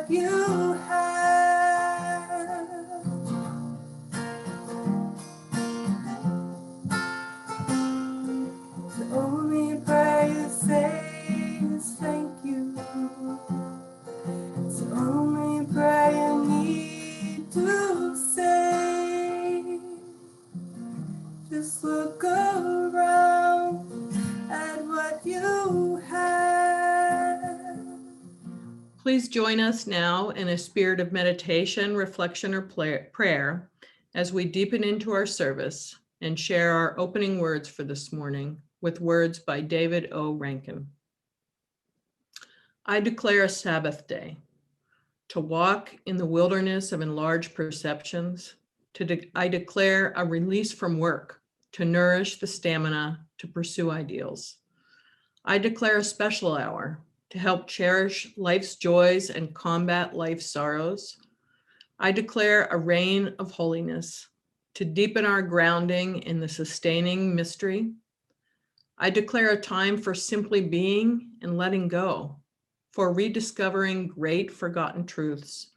what you have. The only prayer you say is thank you. It's the only prayer you need to say. Just look around at what you have. Please join us now in a spirit of meditation, reflection, or prayer as we deepen into our service and share our opening words for this morning with words by David O. Rankin. I declare a Sabbath day, to walk in the wilderness of enlarged perceptions. I declare a release from work, to nourish the stamina to pursue ideals. I declare a special hour, to help cherish life's joys and combat life's sorrows. I declare a reign of holiness, to deepen our grounding in the sustaining mystery. I declare a time for simply being and letting go, for rediscovering great forgotten truths,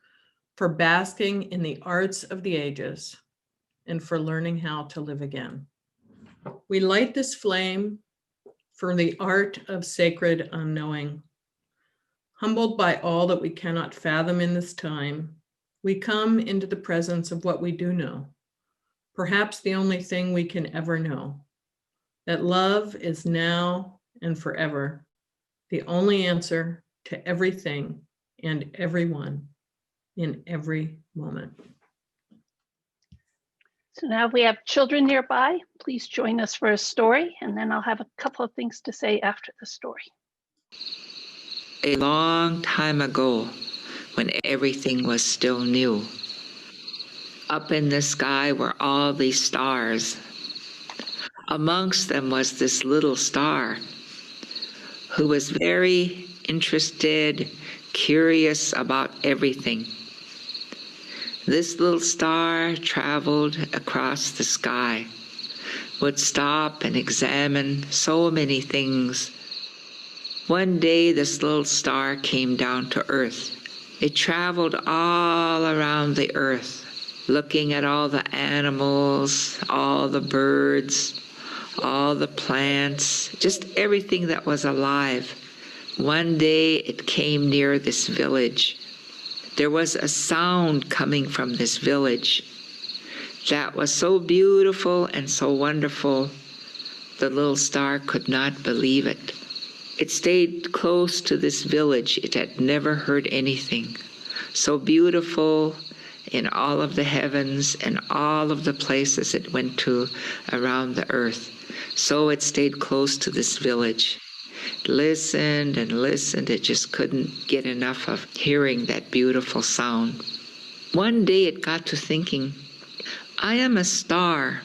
for basking in the arts of the ages, and for learning how to live again. We light this flame for the art of sacred unknowing. Humbled by all that we cannot fathom in this time, we come into the presence of what we do know, perhaps the only thing we can ever know, that love is now and forever, the only answer to everything and everyone in every moment. So now we have children nearby. Please join us for a story, and then I'll have a couple of things to say after the story. A long time ago, when everything was still new, up in the sky were all these stars. Amongst them was this little star who was very interested, curious about everything. This little star traveled across the sky, would stop and examine so many things. One day this little star came down to Earth. It traveled all around the Earth, looking at all the animals, all the birds, all the plants, just everything that was alive. One day it came near this village. There was a sound coming from this village that was so beautiful and so wonderful, the little star could not believe it. It stayed close to this village. It had never heard anything so beautiful in all of the heavens and all of the places it went to around the earth. So it stayed close to this village. Listened and listened. It just couldn't get enough of hearing that beautiful sound. One day it got to thinking, I am a star,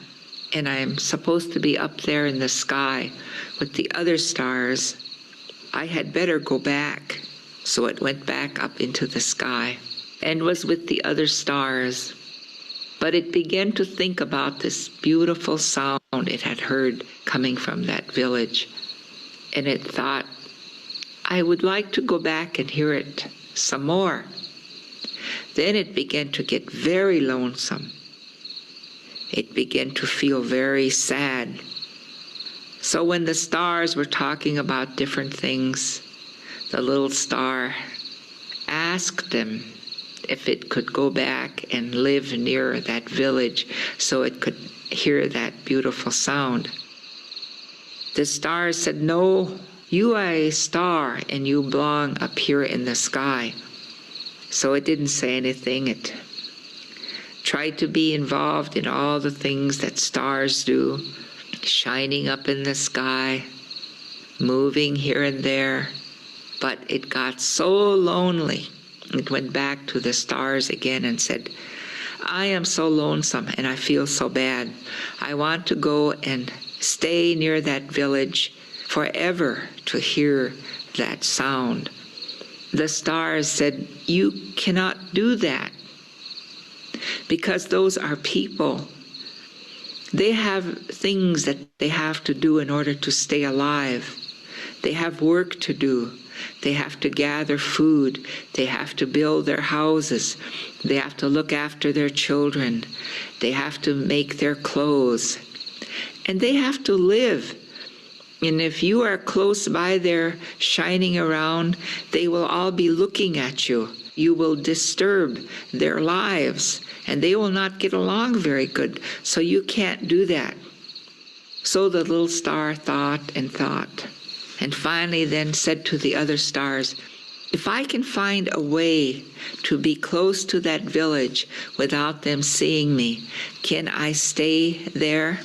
and I am supposed to be up there in the sky with the other stars. I had better go back. So it went back up into the sky and was with the other stars. But it began to think about this beautiful sound it had heard coming from that village. And it thought, I would like to go back and hear it some more. Then it began to get very lonesome. It began to feel very sad. So when the stars were talking about different things, the little star asked them if it could go back and live near that village so it could hear that beautiful sound. The star said, no, you are a star and you belong up here in the sky. So it didn't say anything. It tried to be involved in all the things that stars do, shining up in the sky, moving here and there. But it got so lonely. It went back to the stars again and said, I am so lonesome and I feel so bad. I want to go and stay near that village forever to hear that sound. The stars said, you cannot do that because those are people. They have things that they have to do in order to stay alive. They have work to do. They have to gather food. They have to build their houses. They have to look after their children. They have to make their clothes. And they have to live. And if you are close by there shining around, they will all be looking at you. You will disturb their lives, and they will not get along very good. So you can't do that. So the little star thought and thought, and finally then said to the other stars, if I can find a way to be close to that village without them seeing me, can I stay there?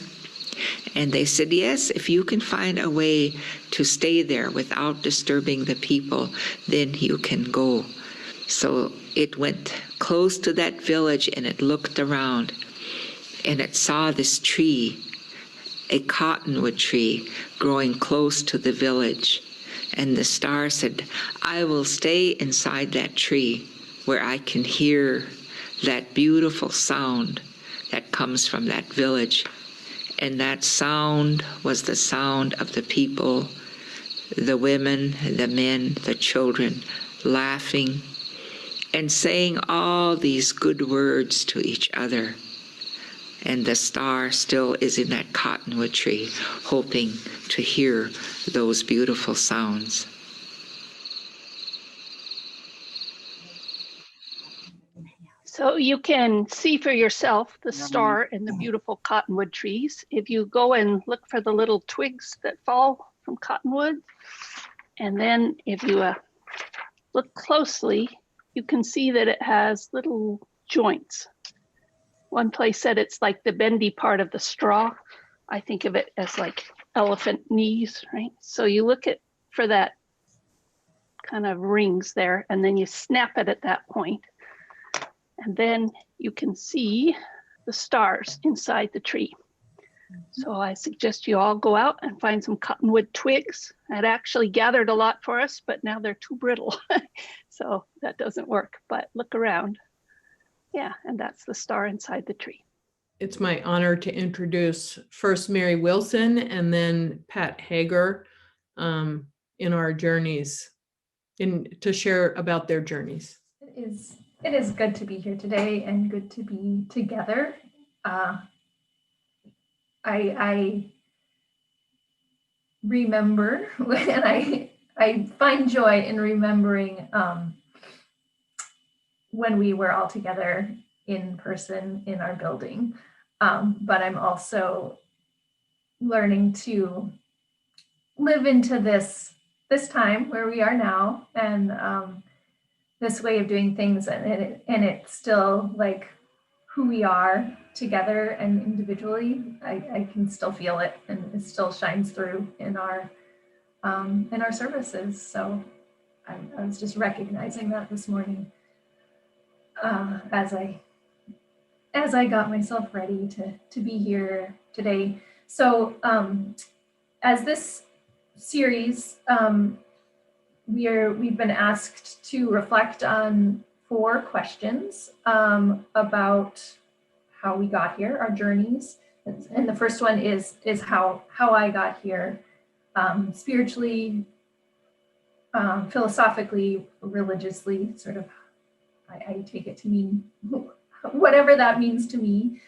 And they said, yes, if you can find a way to stay there without disturbing the people, then you can go. So it went close to that village, and it looked around, and it saw this tree, a cottonwood tree growing close to the village. And the star said, I will stay inside that tree where I can hear that beautiful sound that comes from that village. And that sound was the sound of the people, the women, the men, the children, laughing and saying all these good words to each other. And the star still is in that cottonwood tree, hoping to hear those beautiful sounds. So you can see for yourself the star and the beautiful cottonwood trees. If you go and look for the little twigs that fall from cottonwood, and then if you look closely, you can see that it has little joints. One place said it's like the bendy part of the straw. I think of it as like elephant knees, right? So you look for that kind of rings there, and then you snap it at that point. And then you can see the stars inside the tree. So I suggest you all go out and find some cottonwood twigs. I'd actually gathered a lot for us, but now they're too brittle. So that doesn't work, but look around. Yeah, and that's the star inside the tree. It's my honor to introduce first Mary Wilson and then Pat Hager in our journeys, to share about their journeys. It is good to be here today and good to be together. I remember and I find joy in remembering when we were all together in person in our building. But I'm also learning to live into this time where we are now, and this way of doing things, and it's still like who we are together and individually. I can still feel it, and it still shines through in our services. So I was just recognizing that this morning as I got myself ready to be here today. So as this series, we've been asked to reflect on 4 questions about how we got here, our journeys. And the first one is how I got here, spiritually, philosophically, religiously, sort of. I take it to mean whatever that means to me.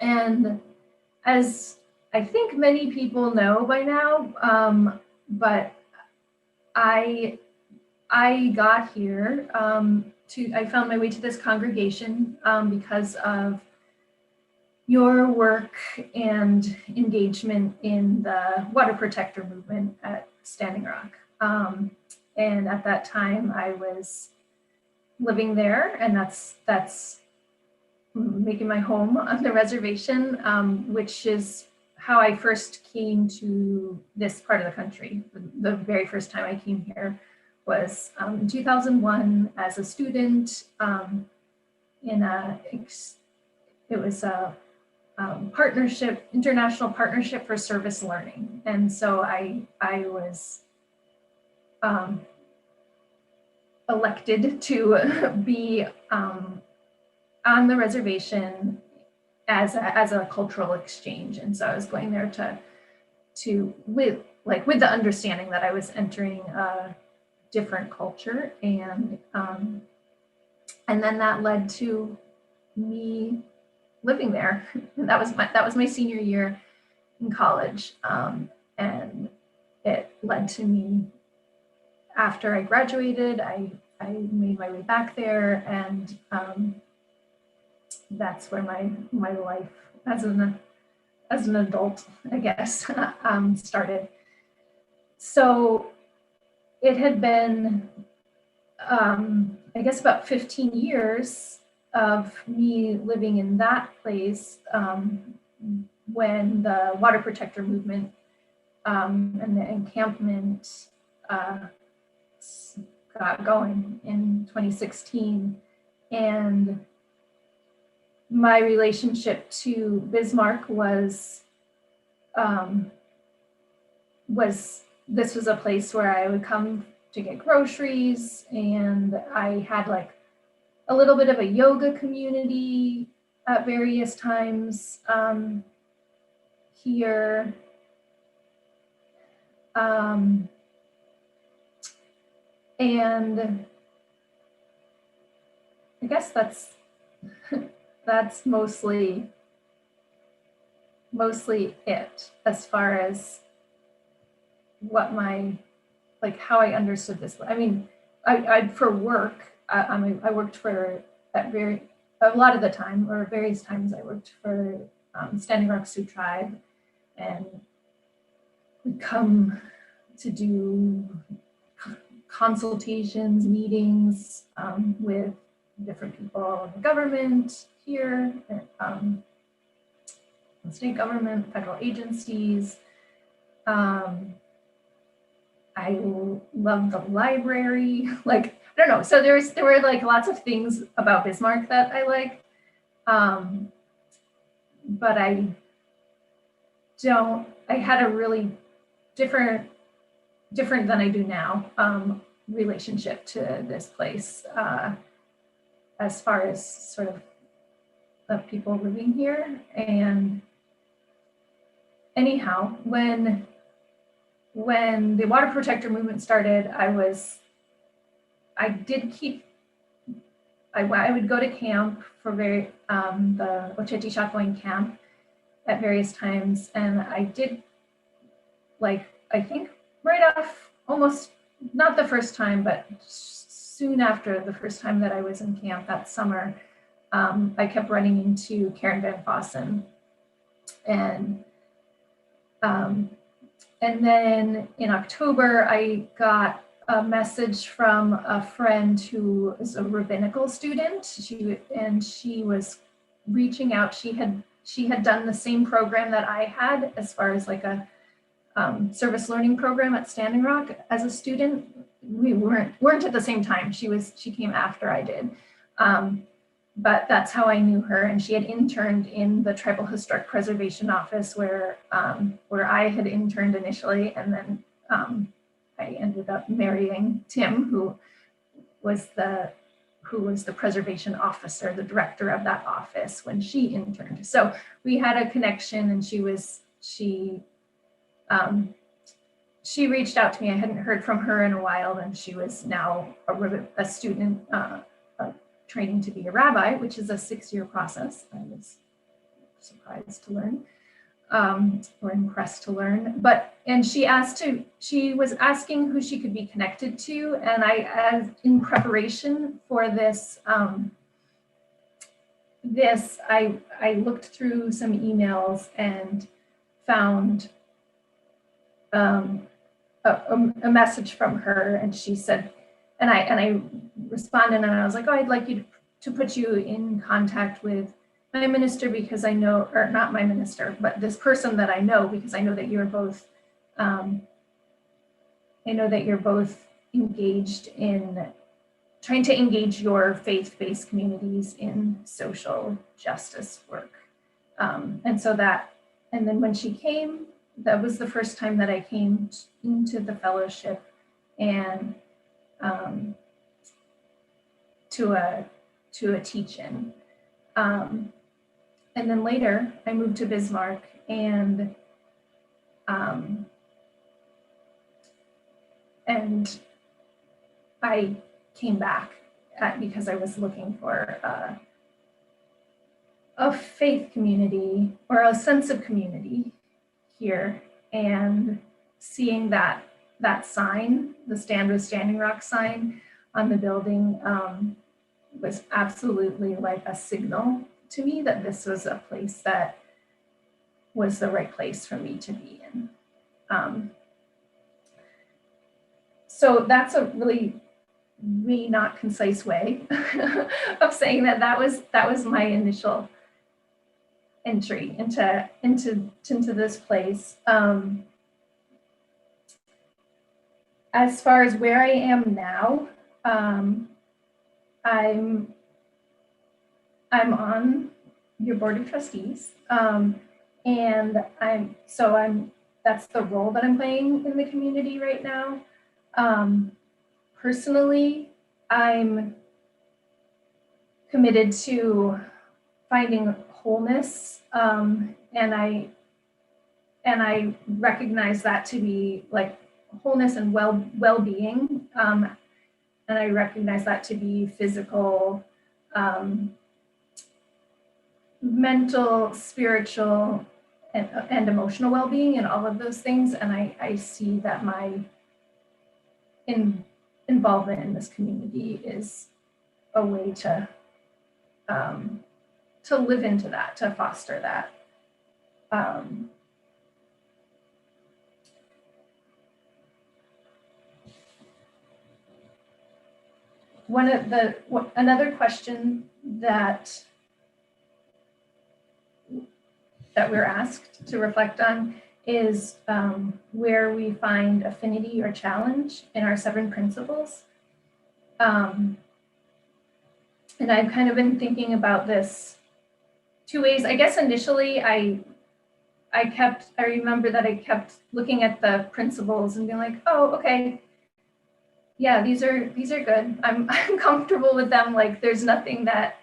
And as I think many people know by now, but I got here I found my way to this congregation because of your work and engagement in the water protector movement at Standing Rock. And at that time I was living there, and that's making my home on the reservation, which is how I first came to this part of the country. The very first time I came here was in 2001 as a student it was a international partnership for service learning. And so I was elected to be on the reservation as a cultural exchange. And so I was going there to like with the understanding that I was entering a different culture, and then that led to me living there. And that was my senior year in college, and it led to me after I graduated. I made my way back there, and that's where my life as an adult, I guess, started. So it had been, I guess, about 15 years of me living in that place when the water protector movement and the encampment got going in 2016. And my relationship to Bismarck was this was a place where I would come to get groceries, and I had like a little bit of a yoga community at various times here. And I guess that's mostly it as far as what how I understood this. I mean, I for work, I worked for a lot of the time, or various times I worked for Standing Rock Sioux Tribe, and would come to do consultations, meetings with different people in the government here, state government, federal agencies. I love the library. Like, I don't know. So there were like lots of things about Bismarck that I liked. But I had a really different than I do now relationship to this place as far as sort of the people living here. And anyhow, when the water protector movement started, I would go to camp for the Ocheti Shakwan camp at various times, and I did, like, I think right off, almost not the first time, but soon after the first time that I was in camp that summer, I kept running into Karen Van Fossen, and then in October, I got a message from a friend who is a rabbinical student. She was reaching out. She had done the same program that I had, as far as like a service learning program at Standing Rock as a student. We weren't at the same time. She came after I did. But that's how I knew her, and she had interned in the Tribal Historic Preservation Office where I had interned initially, and then I ended up marrying Tim, who was the preservation officer, the director of that office when she interned. So we had a connection, and she reached out to me. I hadn't heard from her in a while, and she was now a student training to be a rabbi, which is a 6-year process. I was surprised to learn, or impressed to learn. And she was asking who she could be connected to, and as in preparation for this, I looked through some emails and found a message from her, and she said, and I responded, and I was like, oh, I'd like you to put you in contact with my minister, because I know, or not my minister, but this person that I know, because I know that you're both, engaged in trying to engage your faith-based communities in social justice work. And then when she came, that was the first time that I came into the fellowship, and to a teach-in. And then later I moved to Bismarck, and and I came back because I was looking for a faith community or a sense of community here, and seeing that sign, the Stand with Standing Rock sign on the building, was absolutely like a signal to me that this was a place that was the right place for me to be in. So that's a really not concise way of saying that was my initial entry into this place. As far as where I am now, I'm on your board of trustees, and that's the role that I'm playing in the community right now. Personally, I'm committed to finding wholeness, and I recognize that to be like wholeness and well-being, and I recognize that to be physical, mental, spiritual, and emotional well-being, and all of those things. And I see that my involvement in this community is a way to live into that, to foster that. Another question that we're asked to reflect on is where we find affinity or challenge in our 7 principles. And I've kind of been thinking about this 2 ways. I guess initially I remember that I kept looking at the principles and being like, oh, okay, yeah, these are good. I'm comfortable with them. Like, there's nothing that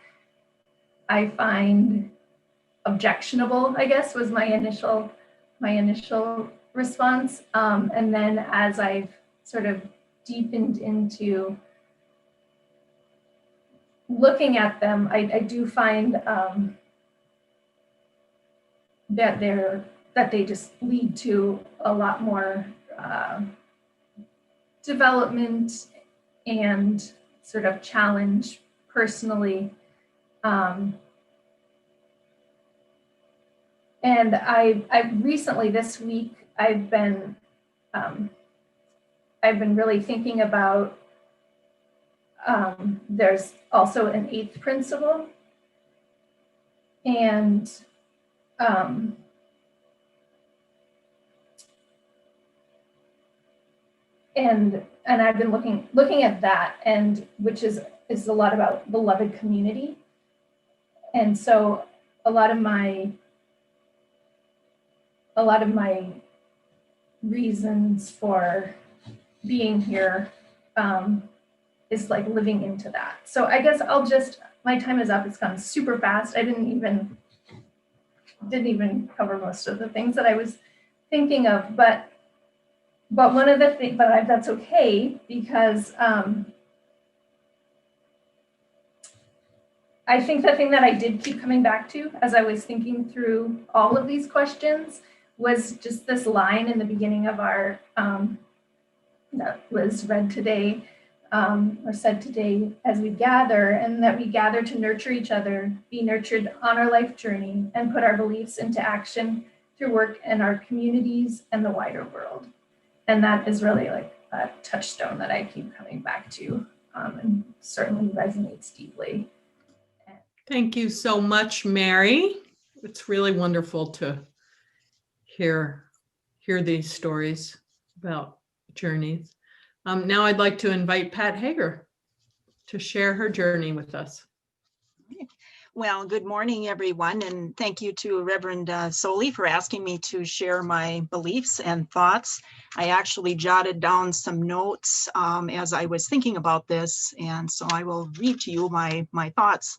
I find objectionable, I guess, was my initial response. And then as I've sort of deepened into looking at them, I do find that they just lead to a lot more development and sort of challenge personally. And I recently, this week, I've been really thinking about, there's also an 8th principle, and I've been looking at that, and which is a lot about beloved community. And so a lot of my reasons for being here is like living into that. So I guess my time is up. It's gone super fast. I didn't even cover most of the things that I was thinking of, but one of the things, that's okay, because I think the thing that I did keep coming back to as I was thinking through all of these questions was just this line in the beginning of our, that was read today, or said today, as we gather, and that we gather to nurture each other, be nurtured on our life journey, and put our beliefs into action through work in our communities and the wider world. And that is really like a touchstone that I keep coming back to, and certainly resonates deeply. Thank you so much, Mary. It's really wonderful to hear these stories about journeys. Now I'd like to invite Pat Hager to share her journey with us. Well, good morning, everyone, and thank you to Reverend Soli for asking me to share my beliefs and thoughts. I actually jotted down some notes as I was thinking about this, and so I will read to you my thoughts.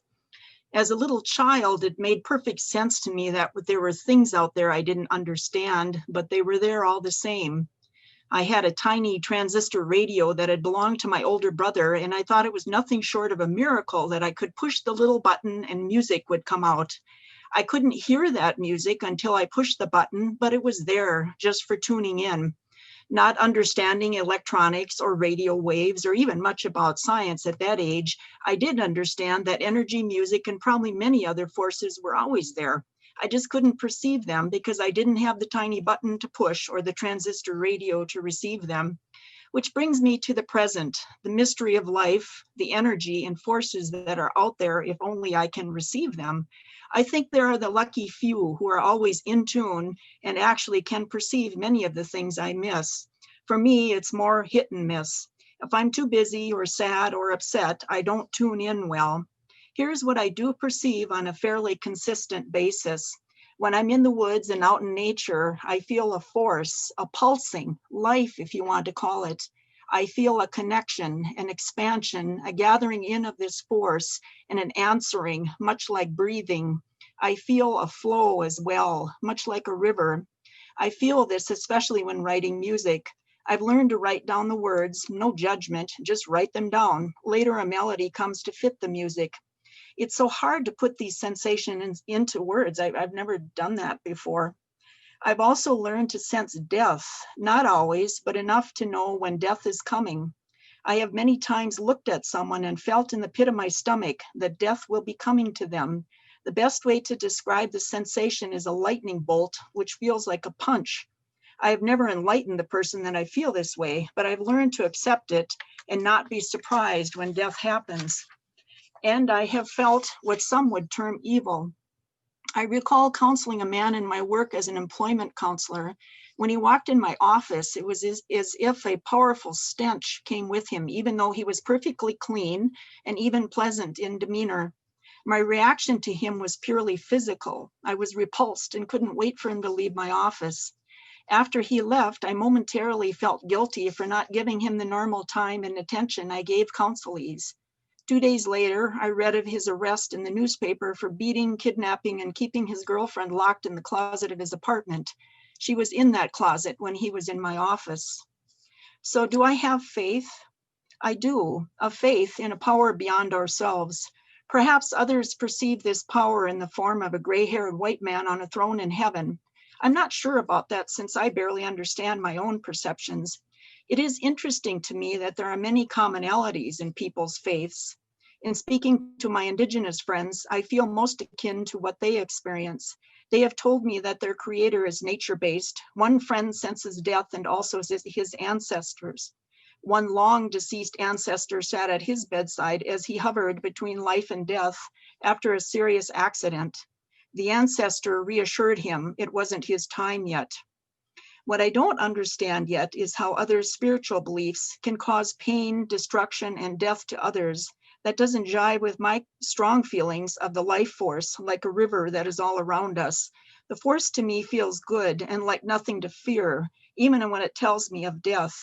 As a little child, it made perfect sense to me that there were things out there I didn't understand, but they were there all the same. I had a tiny transistor radio that had belonged to my older brother, and I thought it was nothing short of a miracle that I could push the little button and music would come out. I couldn't hear that music until I pushed the button, but it was there just for tuning in. Not understanding electronics or radio waves or even much about science at that age, I did understand that energy, music, and probably many other forces were always there. I just couldn't perceive them because I didn't have the tiny button to push or the transistor radio to receive them. Which brings me to the present, the mystery of life, the energy and forces that are out there if only I can receive them. I think there are the lucky few who are always in tune and actually can perceive many of the things I miss. For me, it's more hit and miss. If I'm too busy or sad or upset, I don't tune in well. Here's what I do perceive on a fairly consistent basis. When I'm in the woods and out in nature, I feel a force, a pulsing, life, if you want to call it. I feel a connection, an expansion, a gathering in of this force, and an answering, much like breathing. I feel a flow as well, much like a river. I feel this especially when writing music. I've learned to write down the words, no judgment, just write them down. Later, a melody comes to fit the music. It's so hard to put these sensations into words. I've never done that before. I've also learned to sense death, not always, but enough to know when death is coming. I have many times looked at someone and felt in the pit of my stomach that death will be coming to them. The best way to describe the sensation is a lightning bolt, which feels like a punch. I have never enlightened the person that I feel this way, but I've learned to accept it and not be surprised when death happens. And I have felt what some would term evil. I recall counseling a man in my work as an employment counselor. When he walked in my office, it was as if a powerful stench came with him, even though he was perfectly clean and even pleasant in demeanor. My reaction to him was purely physical. I was repulsed and couldn't wait for him to leave my office. After he left, I momentarily felt guilty for not giving him the normal time and attention I gave counselees. 2 days later, I read of his arrest in the newspaper for beating, kidnapping, and keeping his girlfriend locked in the closet of his apartment. She was in that closet when he was in my office. So do I have faith? I do, a faith in a power beyond ourselves. Perhaps others perceive this power in the form of a gray-haired white man on a throne in heaven. I'm not sure about that since I barely understand my own perceptions. It is interesting to me that there are many commonalities in people's faiths. In speaking to my Indigenous friends, I feel most akin to what they experience. They have told me that their creator is nature-based. One friend senses death and also his ancestors. One long deceased ancestor sat at his bedside as he hovered between life and death after a serious accident. The ancestor reassured him it wasn't his time yet. What I don't understand yet is how other spiritual beliefs can cause pain, destruction, and death to others. That doesn't jive with my strong feelings of the life force, like a river that is all around us. The force to me feels good and like nothing to fear, even when it tells me of death.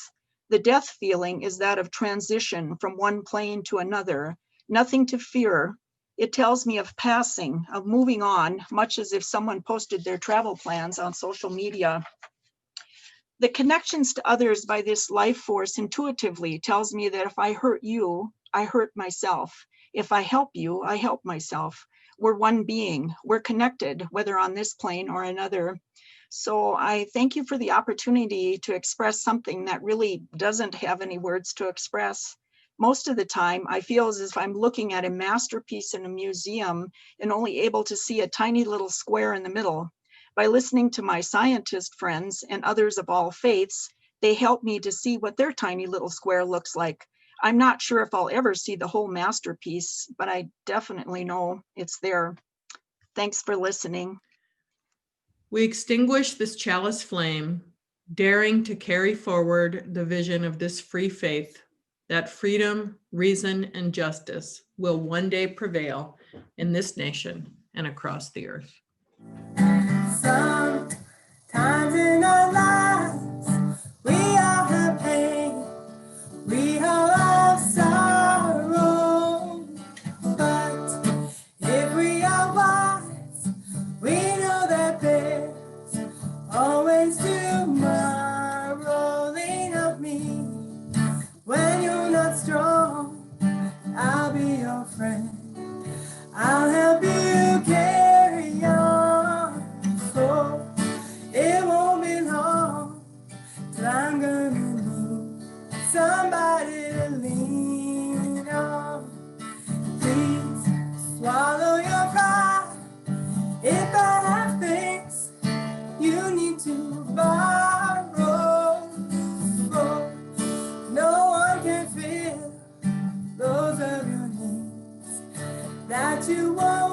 The death feeling is that of transition from one plane to another, nothing to fear. It tells me of passing, of moving on, much as if someone posted their travel plans on social media. The connections to others by this life force intuitively tells me that if I hurt you, I hurt myself. If I help you, I help myself. We're one being. We're connected, whether on this plane or another. So I thank you for the opportunity to express something that really doesn't have any words to express. Most of the time, I feel as if I'm looking at a masterpiece in a museum and only able to see a tiny little square in the middle. By listening to my scientist friends and others of all faiths, they help me to see what their tiny little square looks like. I'm not sure if I'll ever see the whole masterpiece, but I definitely know it's there. Thanks for listening. We extinguish this chalice flame, daring to carry forward the vision of this free faith, that freedom, reason, and justice will one day prevail in this nation and across the earth. Sometimes in our lives, we all have pain, we all have sorrow. But if we are wise, we know that there's always tomorrow. The a friend. I'll help you carry on. So it won't be long till I'm gonna need somebody to lean on. Please swallow your pride. If I have things you need to borrow, no one can fill those of your needs that you want.